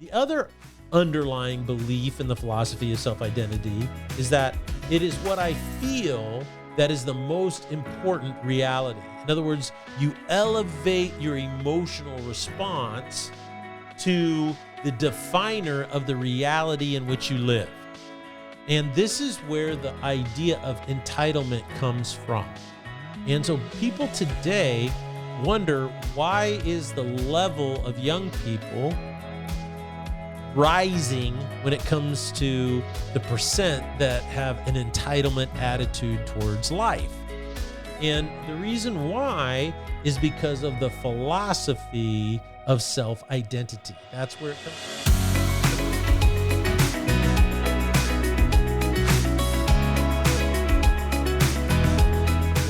The other underlying belief in the philosophy of self-identity is that it is what I feel that is the most important reality. In other words, you elevate your emotional response to the definer of the reality in which you live. And this is where the idea of entitlement comes from. And so people today wonder, why is the level of young people rising when it comes to the percent that have an entitlement attitude towards life? And the reason why is because of the philosophy of self-identity. That's where it comes from.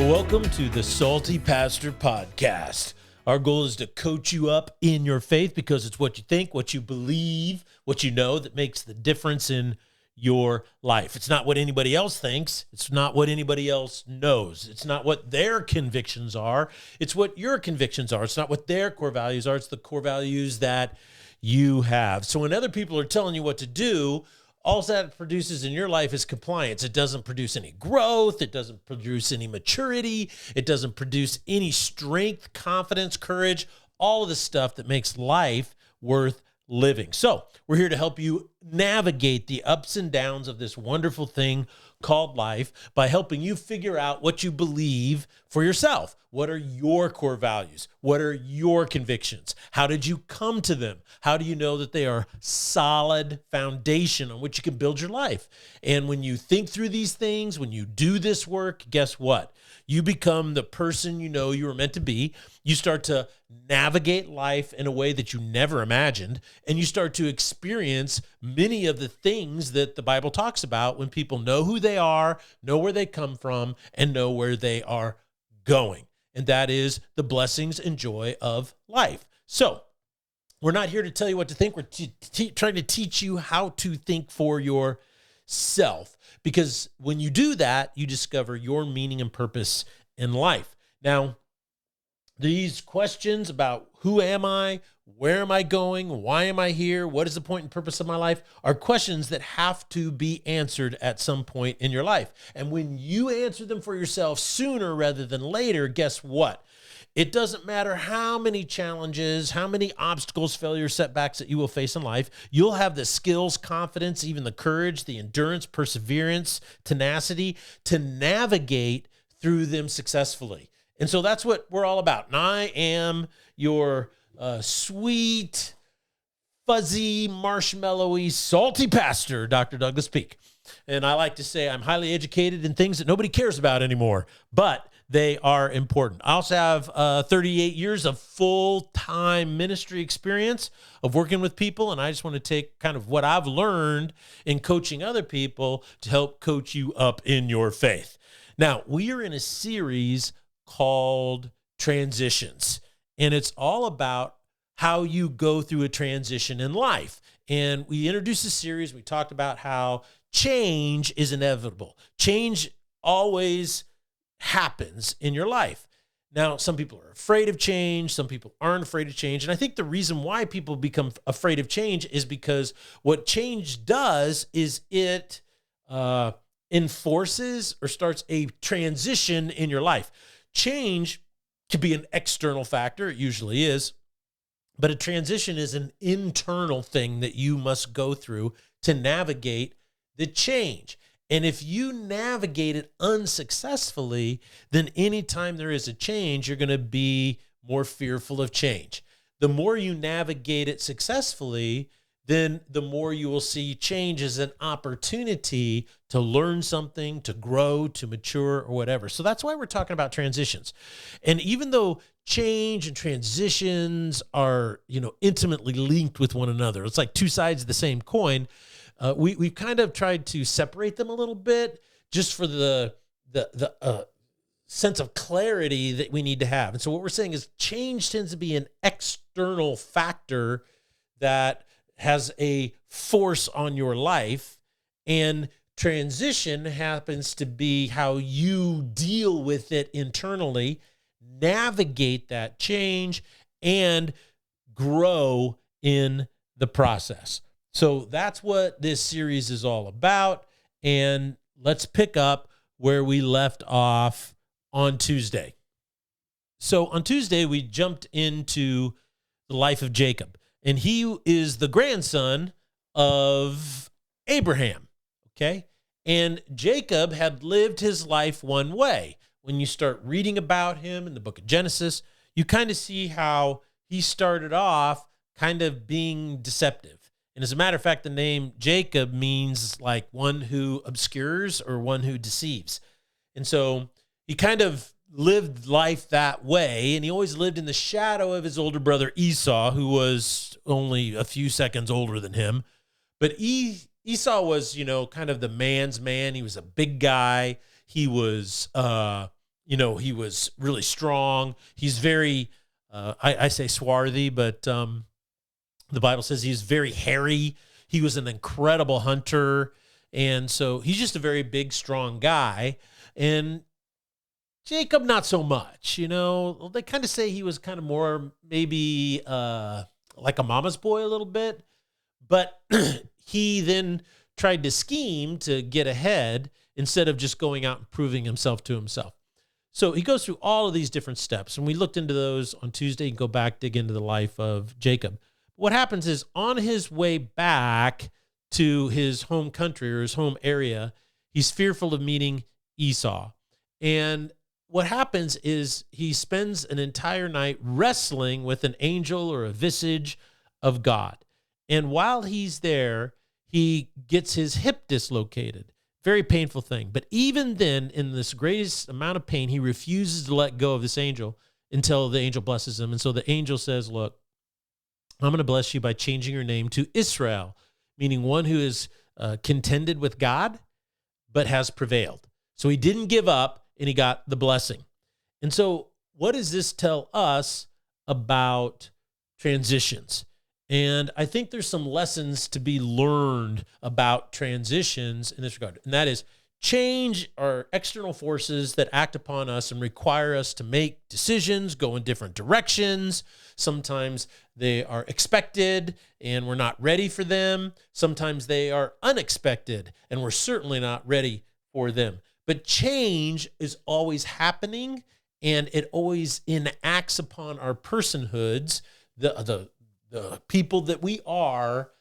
Welcome to the Salty Pastor Podcast. Our goal is to coach you up in your faith because it's what you think, what you believe, what you know that makes the difference in your life. It's not what anybody else thinks. It's not what anybody else knows. It's not what their convictions are. It's what your convictions are. It's not what their core values are. It's the core values that you have. So when other people are telling you what to do, all that produces in your life is compliance. It doesn't produce any growth. It doesn't produce any maturity. It doesn't produce any strength, confidence, courage, all of the stuff that makes life worth living. So we're here to help you navigate the ups and downs of this wonderful thing called life by helping you figure out what you believe for yourself. What are your core values? What are your convictions? How did you come to them? How do you know that they are solid foundation on which you can build your life? And when you think through these things, when you do this work, guess what? You become the person you know you were meant to be. You start to navigate life in a way that you never imagined, and you start to experience many of the things that the Bible talks about when people know who they are, know where they come from, and know where they are going. And that is the blessings and joy of life. So we're not here to tell you what to think. We're trying to teach you how to think for yourself. Because when you do that, you discover your meaning and purpose in life. Now, these questions about who am I, where am I going, why am I here, what is the point and purpose of my life, are questions that have to be answered at some point in your life. And when you answer them for yourself sooner rather than later, guess what? It doesn't matter how many challenges, how many obstacles, failures, setbacks that you will face in life. You'll have the skills, confidence, even the courage, the endurance, perseverance, tenacity to navigate through them successfully. And so that's what we're all about. And I am your sweet, fuzzy, marshmallowy, salty pastor, Dr. Douglas Peak. And I like to say I'm highly educated in things that nobody cares about anymore, but they are important. I also have 38 years of full-time ministry experience of working with people, and I just want to take kind of what I've learned in coaching other people to help coach you up in your faith. Now, we are in a series called Transitions, and it's all about how you go through a transition in life. And we introduced this series. We talked about how change is inevitable. Change always happens in your life. Now, some people are afraid of change. Some people aren't afraid of change. And I think the reason why people become afraid of change is because what change does is it enforces or starts a transition in your life. Change could be an external factor. It usually is. But a transition is an internal thing that you must go through to navigate the change. And if you navigate it unsuccessfully, then anytime there is a change, you're going to be more fearful of change. The more you navigate it successfully, then the more you will see change as an opportunity to learn something, to grow, to mature, or whatever. So that's why we're talking about transitions. And even though change and transitions are, intimately linked with one another, it's like two sides of the same coin. We've kind of tried to separate them a little bit just for the sense of clarity that we need to have. And so what we're saying is change tends to be an external factor that has a force on your life, and transition happens to be how you deal with it internally, navigate that change, and grow in the process. So that's what this series is all about. And let's pick up where we left off on Tuesday. So on Tuesday, we jumped into the life of Jacob, and he is the grandson of Abraham, okay? And Jacob had lived his life one way. When you start reading about him in the book of Genesis, you kind of see how he started off kind of being deceptive. And as a matter of fact, the name Jacob means like one who obscures or one who deceives. And so he kind of lived life that way, and he always lived in the shadow of his older brother Esau, who was only a few seconds older than him. But Esau was, kind of the man's man. He was a big guy. He was, he was really strong. He's very, I say swarthy, but the Bible says he's very hairy. He was an incredible hunter. And so he's just a very big, strong guy. And Jacob, not so much. They kind of say he was kind of more maybe like a mama's boy a little bit. But he then tried to scheme to get ahead instead of just going out and proving himself to himself. So he goes through all of these different steps, and we looked into those on Tuesday. You can go back, dig into the life of Jacob. What happens is on his way back to his home country or his home area, he's fearful of meeting Esau. And what happens is he spends an entire night wrestling with an angel or a visage of God. And while he's there, he gets his hip dislocated. Very painful thing. But even then, in this greatest amount of pain, he refuses to let go of this angel until the angel blesses him. And so the angel says, look, I'm going to bless you by changing your name to Israel, meaning one who is contended with God, but has prevailed. So he didn't give up, and he got the blessing. And so what does this tell us about transitions? And I think there's some lessons to be learned about transitions in this regard. And that is, change are external forces that act upon us and require us to make decisions, go in different directions. Sometimes they are expected and we're not ready for them. Sometimes they are unexpected and we're certainly not ready for them. But change is always happening, and it always enacts upon our personhoods, the people that we are,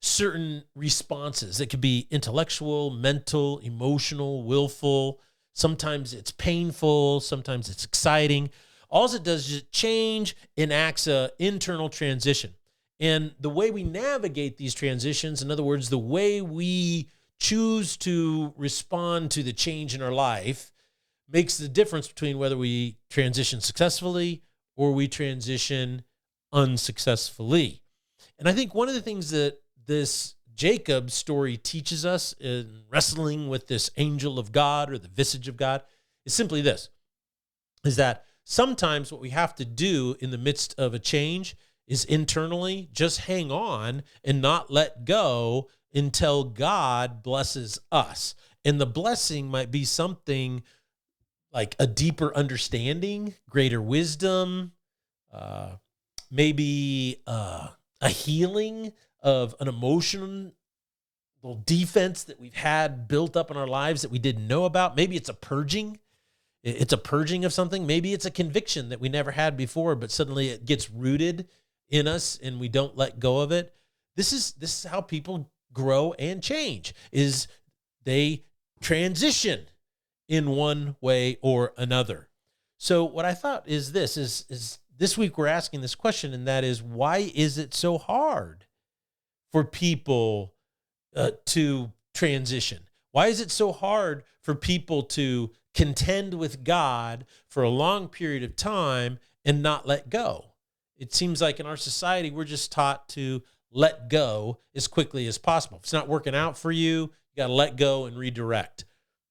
certain responses. It could be intellectual, mental, emotional, willful. Sometimes it's painful. Sometimes it's exciting. All it does is change enacts an internal transition. And the way we navigate these transitions, in other words, the way we choose to respond to the change in our life, makes the difference between whether we transition successfully or we transition unsuccessfully. And I think one of the things that this Jacob story teaches us in wrestling with this angel of God or the visage of God is simply this, is that sometimes what we have to do in the midst of a change is internally just hang on and not let go until God blesses us. And the blessing might be something like a deeper understanding, greater wisdom, maybe a healing of an emotional defense that we've had built up in our lives that we didn't know about. Maybe it's a purging. It's a purging of something. Maybe it's a conviction that we never had before, but suddenly it gets rooted in us and we don't let go of it. This is how people grow and change, is they transition in one way or another. So what I thought is this week we're asking this question, and that is, why is it so hard for people to transition? Why is it so hard for people to contend with God for a long period of time and not let go? It seems like in our society, we're just taught to let go as quickly as possible. If it's not working out for you, you got to let go and redirect.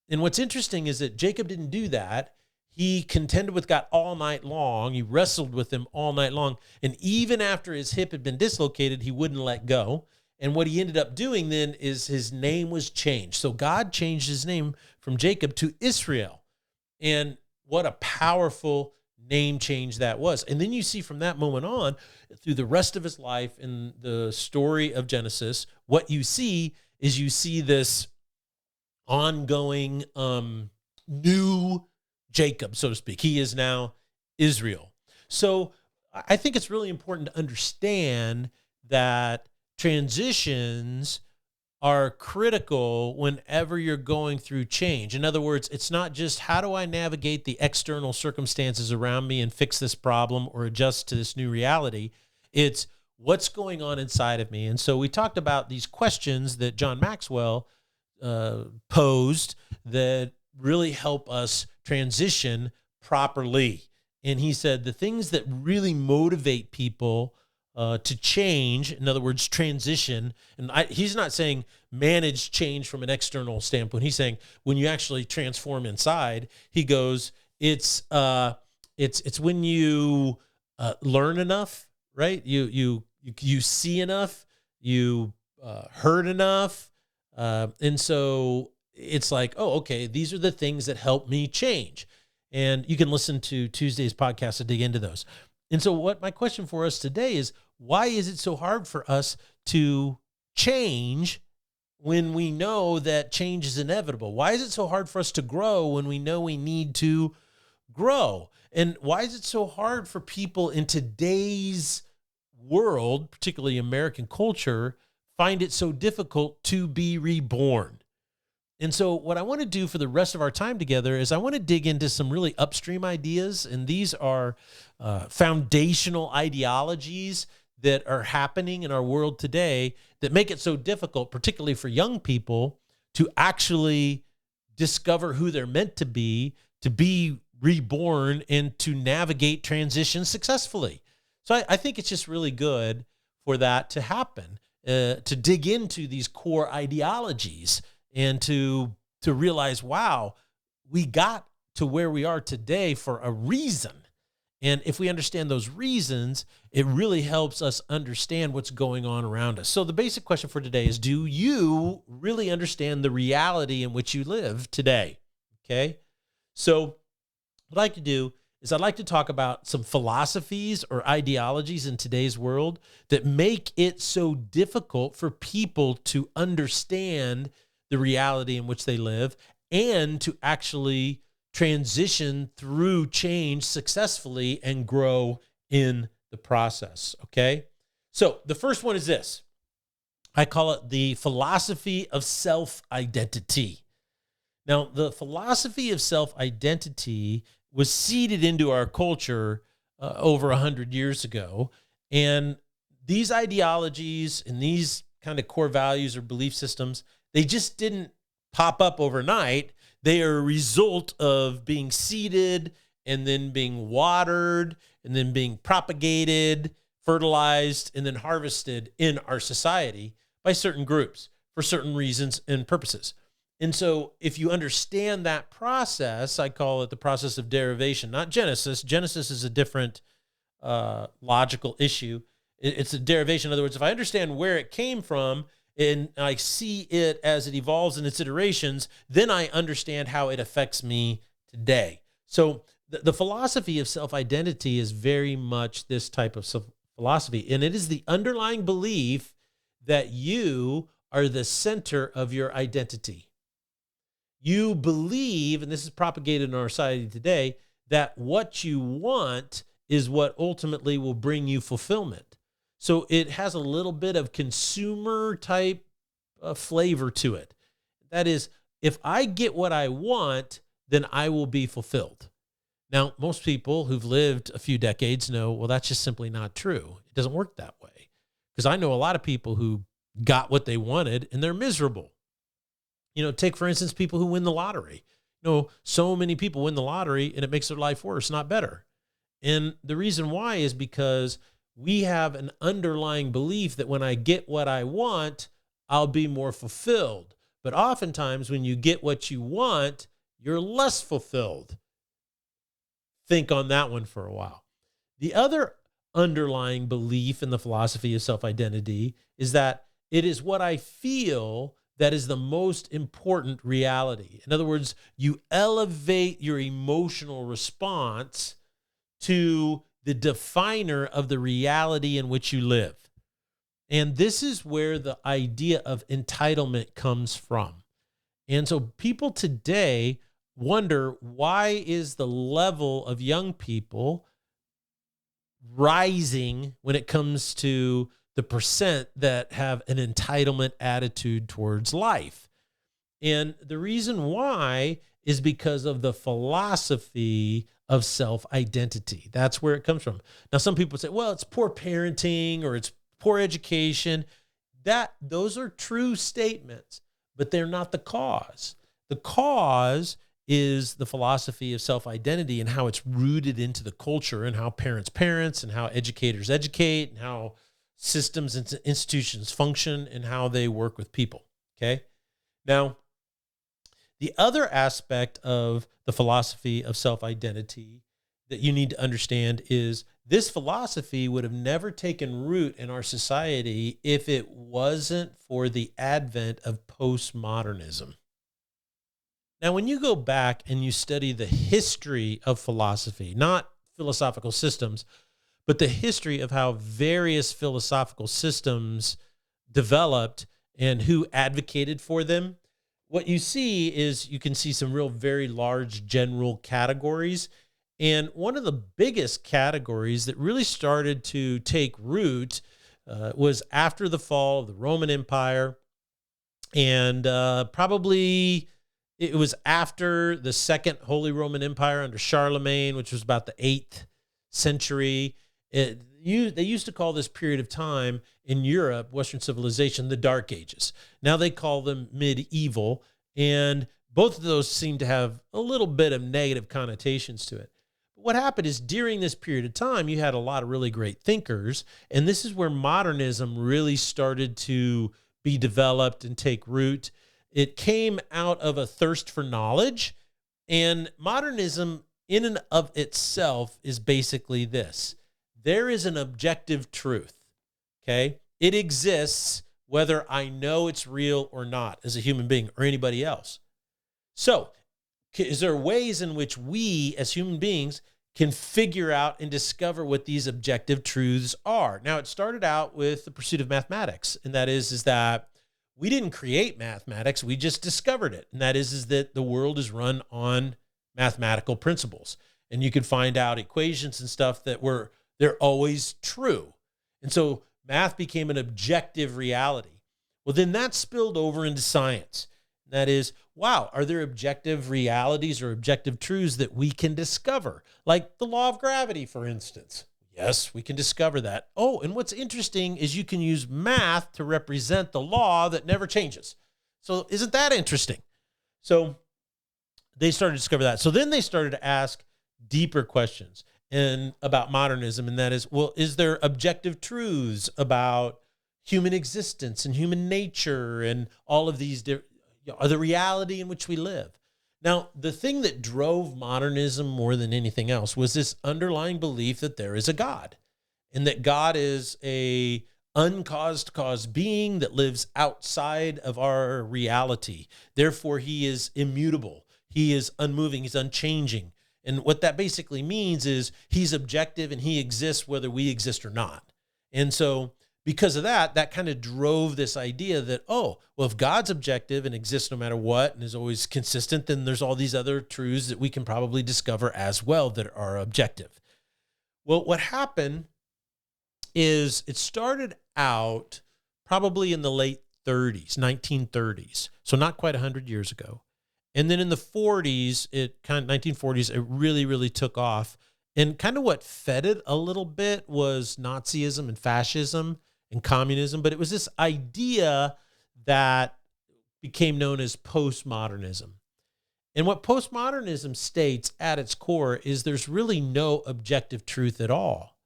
And what's interesting is that Jacob didn't do that. He contended with God all night long. He wrestled with him all night long. And even after his hip had been dislocated, he wouldn't let go. And what he ended up doing then is his name was changed. So God changed his name from Jacob to Israel. And what a powerful name change that was. And then you see from that moment on, through the rest of his life in the story of Genesis, what you see is this ongoing new Jacob, so to speak. He is now Israel. So I think it's really important to understand that transitions are critical whenever you're going through change. In other words, it's not just how do I navigate the external circumstances around me and fix this problem or adjust to this new reality. It's what's going on inside of me. And so we talked about these questions that John Maxwell posed that really help us transition properly. And he said the things that really motivate people to change, in other words, transition, and he's not saying manage change from an external standpoint. He's saying when you actually transform inside, he goes, it's when you learn enough, right? You see enough, you heard enough, and so it's like, oh, okay, these are the things that help me change. And you can listen to Tuesday's podcast to dig into those. And so what my question for us today is, why is it so hard for us to change when we know that change is inevitable? Why is it so hard for us to grow when we know we need to grow? And why is it so hard for people in today's world, particularly American culture, find it so difficult to be reborn? And so what I want to do for the rest of our time together is I want to dig into some really upstream ideas, and these are foundational ideologies that are happening in our world today that make it so difficult, particularly for young people, to actually discover who they're meant to be reborn, and to navigate transition successfully. So I think it's just really good for that to happen, to dig into these core ideologies and to realize, wow, we got to where we are today for a reason. And if we understand those reasons, it really helps us understand what's going on around us. So the basic question for today is, do you really understand the reality in which you live today? Okay. So what I'd like to do is I'd like to talk about some philosophies or ideologies in today's world that make it so difficult for people to understand the reality in which they live and to actually transition through change successfully and grow in the process, okay? So the first one is this. I call it the philosophy of self-identity. Now, the philosophy of self-identity was seeded into our culture over 100 years ago, and these ideologies and these kind of core values or belief systems, they just didn't pop up overnight. They are a result of being seeded and then being watered and then being propagated, fertilized, and then harvested in our society by certain groups for certain reasons and purposes. And so if you understand that process, I call it the process of derivation, not Genesis. Genesis is a different logical issue. It's a derivation. In other words, if I understand where it came from, and I see it as it evolves in its iterations, then I understand how it affects me today. So the philosophy of self-identity is very much this type of philosophy, and it is the underlying belief that you are the center of your identity. You believe, and this is propagated in our society today, that what you want is what ultimately will bring you fulfillment. So it has a little bit of consumer type flavor to it. That is, if I get what I want, then I will be fulfilled. Now, most people who've lived a few decades know, well, that's just simply not true. It doesn't work that way. Because I know a lot of people who got what they wanted and they're miserable. You know, take, for instance, people who win the lottery. You know, so many people win the lottery and it makes their life worse, not better. And the reason why is because we have an underlying belief that when I get what I want, I'll be more fulfilled. But oftentimes when you get what you want, you're less fulfilled. Think on that one for a while. The other underlying belief in the philosophy of self-identity is that it is what I feel that is the most important reality. In other words, you elevate your emotional response to the definer of the reality in which you live. And this is where the idea of entitlement comes from. And so people today wonder, why is the level of young people rising when it comes to the percent that have an entitlement attitude towards life? And the reason why is because of the philosophy of self-identity. That's where it comes from. Now, some people say, well, it's poor parenting or it's poor education. Those are true statements, but they're not the cause. The cause is the philosophy of self-identity and how it's rooted into the culture and how parents and how educators educate and how systems and institutions function and how they work with people. Okay. Now, the other aspect of the philosophy of self-identity that you need to understand is this philosophy would have never taken root in our society if it wasn't for the advent of postmodernism. Now, when you go back and you study the history of philosophy, not philosophical systems, but the history of how various philosophical systems developed and who advocated for them, what you see is you can see some real very large general categories. And one of the biggest categories that really started to take root was after the fall of the Roman Empire. And probably it was after the Second Holy Roman Empire under Charlemagne, which was about the 8th century. They used to call this period of time in Europe, Western civilization, the Dark Ages. Now they call them medieval, and both of those seem to have a little bit of negative connotations to it. But what happened is during this period of time, you had a lot of really great thinkers, and this is where modernism really started to be developed and take root. It came out of a thirst for knowledge, and modernism in and of itself is basically this. There is an objective truth, okay? It exists whether I know it's real or not as a human being or anybody else. So, is there ways in which we as human beings can figure out and discover what these objective truths are? Now, it started out with the pursuit of mathematics, and that is that we didn't create mathematics, we just discovered it. And that is that the world is run on mathematical principles. And you could find out equations and stuff they're always true. And so math became an objective reality. Well, then that spilled over into science. That is, wow, are there objective realities or objective truths that we can discover? Like the law of gravity, for instance. Yes, we can discover that. Oh, and what's interesting is you can use math to represent the law that never changes. So isn't that interesting? So they started to discover that. So then they started to ask deeper questions and about modernism, and that is, well, is there objective truths about human existence and human nature and all of these, are the reality in which we live? Now, the thing that drove modernism more than anything else was this underlying belief that there is a God and that God is a uncaused cause being that lives outside of our reality. Therefore, he is immutable. He is unmoving. He's unchanging. And what that basically means is he's objective and he exists whether we exist or not. And so because of that, that kind of drove this idea that, oh, well, if God's objective and exists no matter what and is always consistent, then there's all these other truths that we can probably discover as well that are objective. Well, what happened is it started out probably in the late 30s, 1930s. So not quite 100 years ago. And then in the 40s, 1940s, it really, really took off. And kind of what fed it a little bit was Nazism and fascism and communism. But it was this idea that became known as postmodernism. And what postmodernism states at its core is there's really no objective truth at all.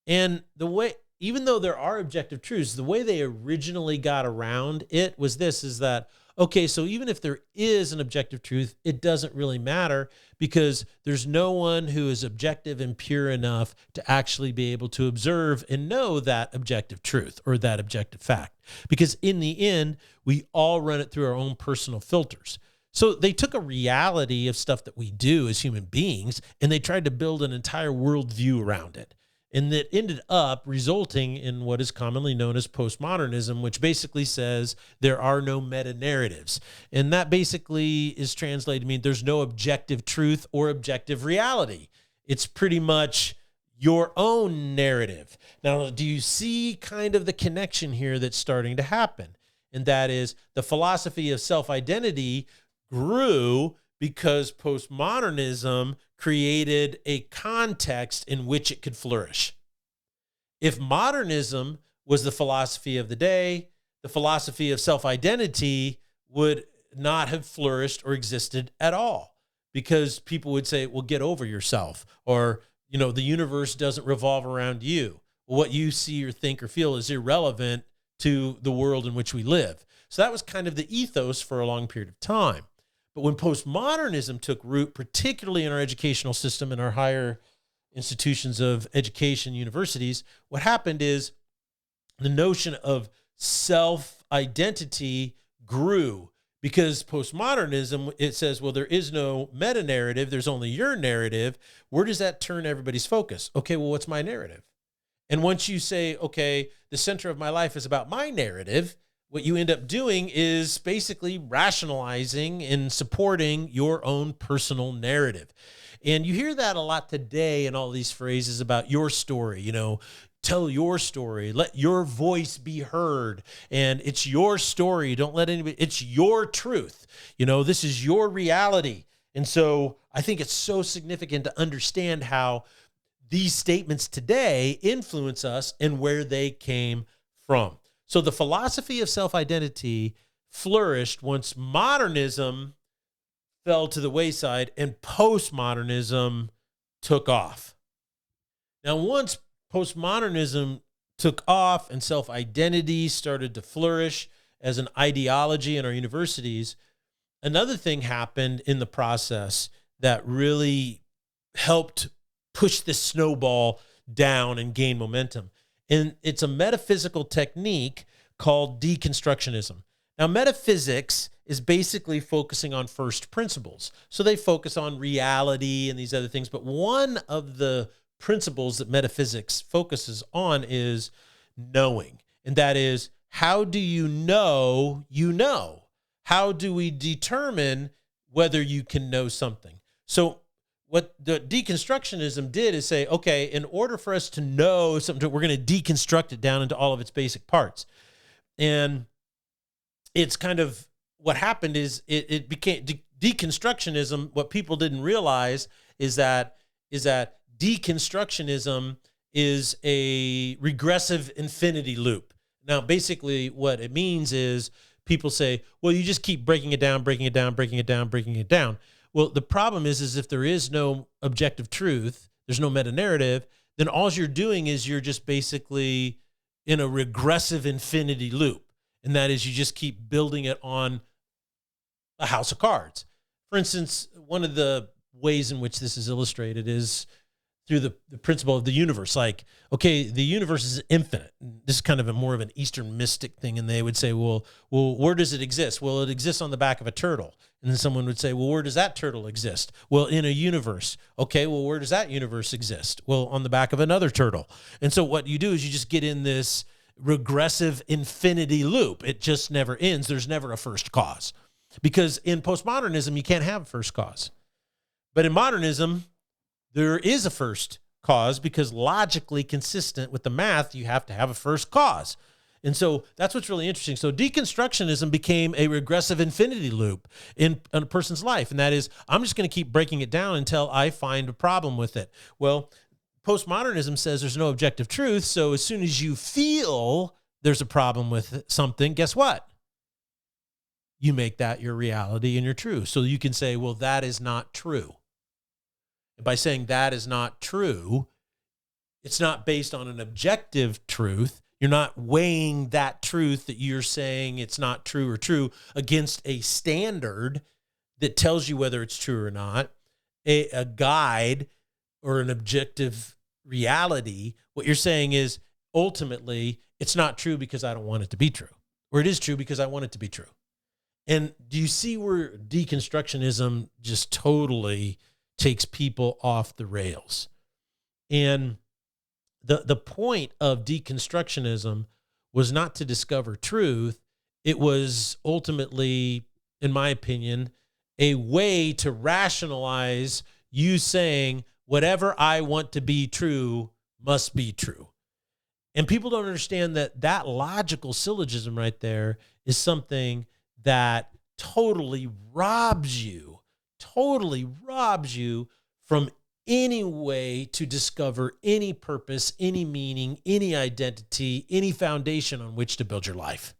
And even though there are objective truths, the way they originally got around it was is that, okay, so even if there is an objective truth, it doesn't really matter because there's no one who is objective and pure enough to actually be able to observe and know that objective truth or that objective fact. Because in the end, we all run it through our own personal filters. So they took a reality of stuff that we do as human beings, and they tried to build an entire worldview around it. And that ended up resulting in what is commonly known as postmodernism, which basically says there are no meta narratives. And that basically is translated to mean there's no objective truth or objective reality. It's pretty much your own narrative. Now, do you see kind of the connection here that's starting to happen? And that is the philosophy of self-identity grew because postmodernism created a context in which it could flourish. If modernism was the philosophy of the day, the philosophy of self-identity would not have flourished or existed at all, because people would say, well, get over yourself, or, the universe doesn't revolve around you. What you see or think or feel is irrelevant to the world in which we live. So that was kind of the ethos for a long period of time. But when postmodernism took root, particularly in our educational system and our higher institutions of education, universities, what happened is the notion of self-identity grew, because postmodernism, it says, well, there is no meta-narrative, there's only your narrative. Where does that turn everybody's focus? Okay, well, what's my narrative? And once you say, okay, the center of my life is about my narrative, what you end up doing is basically rationalizing and supporting your own personal narrative. And you hear that a lot today in all these phrases about your story, tell your story, let your voice be heard. And it's your story. Don't let anybody, it's your truth. This is your reality. And so I think it's so significant to understand how these statements today influence us and where they came from. So the philosophy of self-identity flourished once modernism fell to the wayside and postmodernism took off. Now, once postmodernism took off and self-identity started to flourish as an ideology in our universities, another thing happened in the process that really helped push this snowball down and gain momentum. And it's a metaphysical technique called deconstructionism. Now, metaphysics is basically focusing on first principles. So they focus on reality and these other things. But one of the principles that metaphysics focuses on is knowing. And that is, how do you know you know? How do we determine whether you can know something? So what the deconstructionism did is say, okay, in order for us to know something, we're going to deconstruct it down into all of its basic parts. And it's kind of what happened is it became deconstructionism. What people didn't realize is that deconstructionism is a regressive infinity loop. Now, basically what it means is people say, well, you just keep breaking it down, breaking it down, breaking it down, breaking it down. Well, the problem is if there is no objective truth, there's no meta-narrative, then all you're doing is you're just basically in a regressive infinity loop. And that is, you just keep building it on a house of cards. For instance, one of the ways in which this is illustrated is through the principle of the universe. Like, okay, the universe is infinite. This is kind of more of an Eastern mystic thing. And they would say, well, where does it exist? Well, it exists on the back of a turtle. And then someone would say, well, where does that turtle exist? Well, in a universe. Okay, well, where does that universe exist? Well, on the back of another turtle. And so what you do is you just get in this regressive infinity loop. It just never ends. There's never a first cause. Because in postmodernism, you can't have a first cause. But in modernism, there is a first cause, because logically consistent with the math, you have to have a first cause. And so that's what's really interesting. So deconstructionism became a regressive infinity loop in a person's life. And that is, I'm just going to keep breaking it down until I find a problem with it. Well, postmodernism says there's no objective truth. So as soon as you feel there's a problem with something, guess what? You make that your reality and your truth. So you can say, well, that is not true. And by saying that is not true, it's not based on an objective truth. You're not weighing that truth that you're saying it's not true or true against a standard that tells you whether it's true or not, a guide or an objective reality. What you're saying is, ultimately, it's not true because I don't want it to be true, or it is true because I want it to be true. And do you see where deconstructionism just totally takes people off the rails? And the point of deconstructionism was not to discover truth. It was ultimately, in my opinion, a way to rationalize you saying whatever I want to be true must be true. And people don't understand that that logical syllogism right there is something that totally robs you from any way to discover any purpose, any meaning, any identity, any foundation on which to build your life.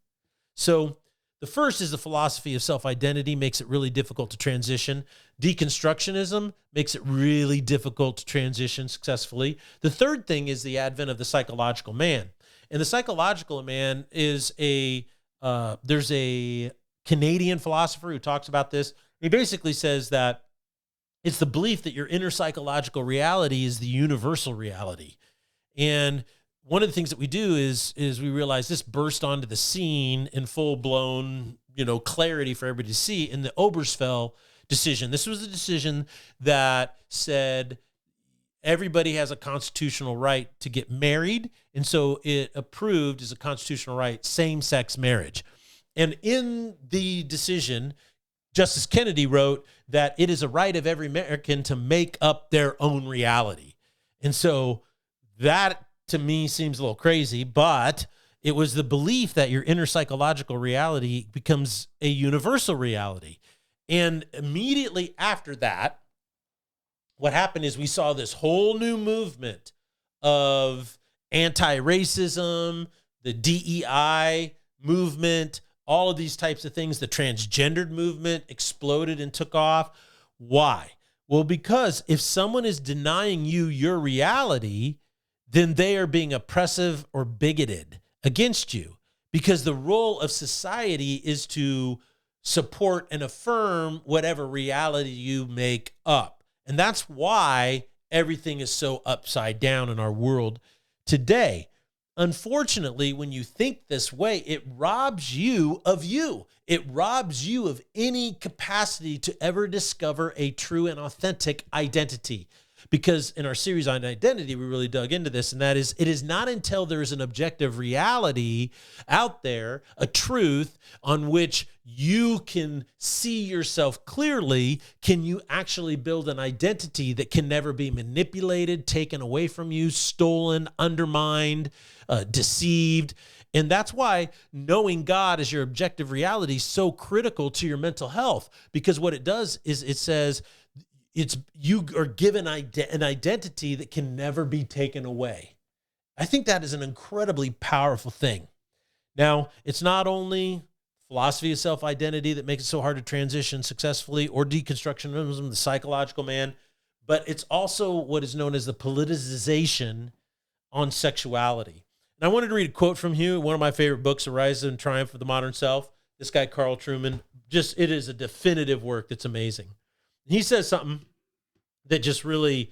So the first is the philosophy of self-identity makes it really difficult to transition. Deconstructionism makes it really difficult to transition successfully. The third thing is the advent of the psychological man. And the psychological man is there's a Canadian philosopher who talks about this. He basically says that it's the belief that your inner psychological reality is the universal reality. And one of the things that we do is we realize this burst onto the scene in full-blown, clarity for everybody to see in the Obergefell decision. This was a decision that said everybody has a constitutional right to get married, and so it approved as a constitutional right same-sex marriage. And in the decision, Justice Kennedy wrote that it is a right of every American to make up their own reality. And so that, to me, seems a little crazy, but it was the belief that your inner psychological reality becomes a universal reality. And immediately after that, what happened is we saw this whole new movement of anti-racism, the DEI movement, all of these types of things. The transgendered movement exploded and took off. Why? Well, because if someone is denying you your reality, then they are being oppressive or bigoted against you, because the role of society is to support and affirm whatever reality you make up. And that's why everything is so upside down in our world today. Unfortunately, when you think this way, it robs you of you. It robs you of any capacity to ever discover a true and authentic identity. Because in our series on identity, we really dug into this, and that is, it is not until there is an objective reality out there, a truth on which you can see yourself clearly, can you actually build an identity that can never be manipulated, taken away from you, stolen, undermined, deceived. And that's why knowing God as your objective reality is so critical to your mental health, because what it does is it says, you are given an identity that can never be taken away. I think that is an incredibly powerful thing. Now, it's not only philosophy of self-identity that makes it so hard to transition successfully, or deconstructionism, the psychological man, but it's also what is known as the politicization on sexuality. And I wanted to read a quote from you, one of my favorite books, The Rise and Triumph of the Modern Self. This guy, Carl Trueman, it is a definitive work that's amazing. He says something that just really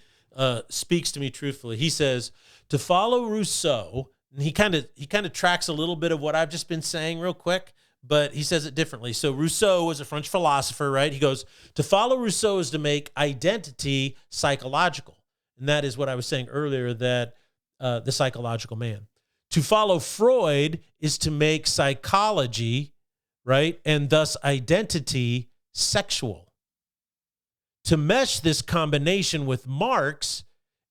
speaks to me truthfully. He says, to follow Rousseau, and he kind of tracks a little bit of what I've just been saying real quick, but he says it differently. So Rousseau was a French philosopher, right? He goes, to follow Rousseau is to make identity psychological. And that is what I was saying earlier, that the psychological man. To follow Freud is to make psychology, right, and thus identity, sexual. To mesh this combination with Marx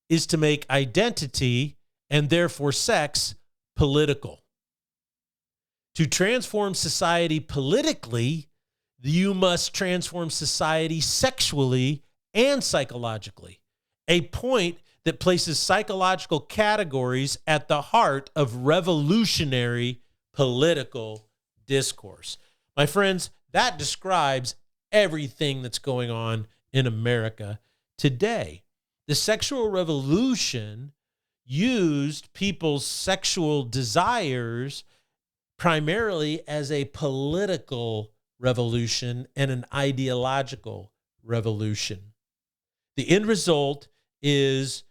is to make identity, and therefore sex, political. To transform society politically, you must transform society sexually and psychologically, a point that places psychological categories at the heart of revolutionary political discourse. My friends, that describes everything that's going on in America today. The sexual revolution used people's sexual desires primarily as a political revolution and an ideological revolution. The end result is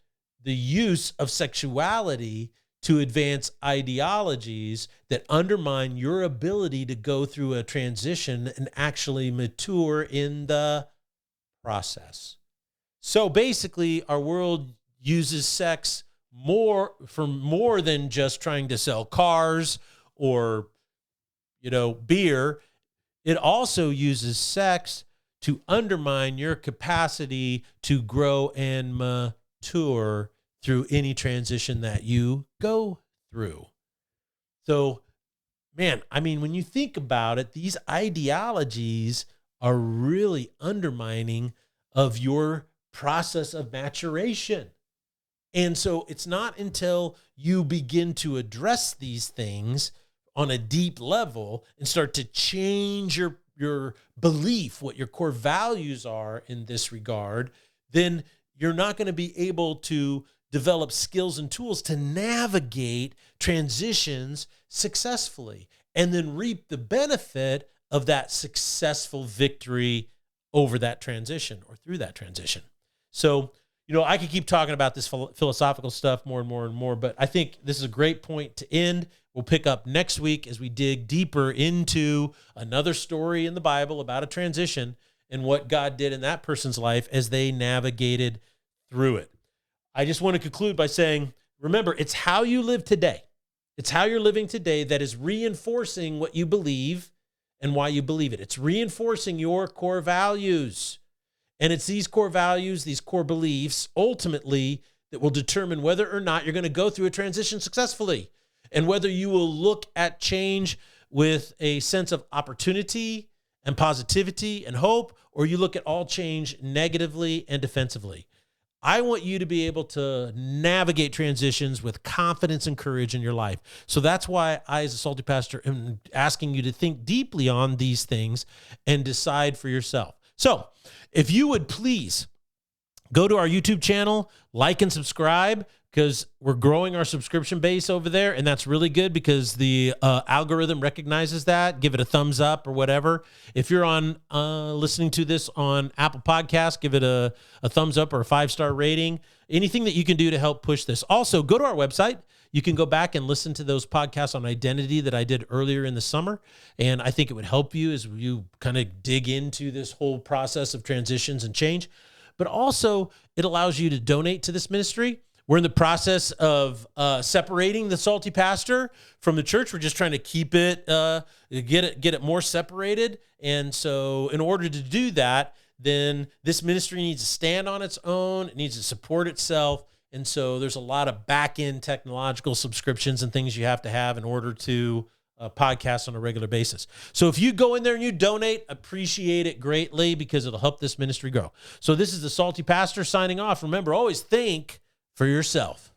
the use of sexuality to advance ideologies that undermine your ability to go through a transition and actually mature in the process. So basically, our world uses sex more than just trying to sell cars or, beer. It also uses sex to undermine your capacity to grow and mature through any transition that you go through. So, man, when you think about it, these ideologies are really undermining of your process of maturation. And so it's not until you begin to address these things on a deep level and start to change your belief, what your core values are in this regard, then you're not going to be able to develop skills and tools to navigate transitions successfully and then reap the benefit of that successful victory over that transition or through that transition. So, I could keep talking about this philosophical stuff more and more and more, but I think this is a great point to end. We'll pick up next week as we dig deeper into another story in the Bible about a transition and what God did in that person's life as they navigated through it. I just want to conclude by saying, remember, it's how you live today. It's how you're living today that is reinforcing what you believe and why you believe it. It's reinforcing your core values. And it's these core values, these core beliefs, ultimately, that will determine whether or not you're going to go through a transition successfully and whether you will look at change with a sense of opportunity and positivity and hope, or you look at all change negatively and defensively. I want you to be able to navigate transitions with confidence and courage in your life. So that's why I, as a salty pastor, am asking you to think deeply on these things and decide for yourself. So if you would please go to our YouTube channel, like and subscribe, because we're growing our subscription base over there, and that's really good because the algorithm recognizes that. Give it a thumbs up or whatever. If you're on listening to this on Apple Podcasts, give it a thumbs up or a 5-star rating. Anything that you can do to help push this. Also, go to our website. You can go back and listen to those podcasts on identity that I did earlier in the summer, and I think it would help you as you kind of dig into this whole process of transitions and change. But also, it allows you to donate to this ministry. We're in the process of separating the Salty Pastor from the church. We're just trying to keep it, get it more separated. And so in order to do that, then this ministry needs to stand on its own. It needs to support itself. And so there's a lot of back-end technological subscriptions and things you have to have in order to podcast on a regular basis. So if you go in there and you donate, appreciate it greatly because it'll help this ministry grow. So this is the Salty Pastor signing off. Remember, always think for yourself.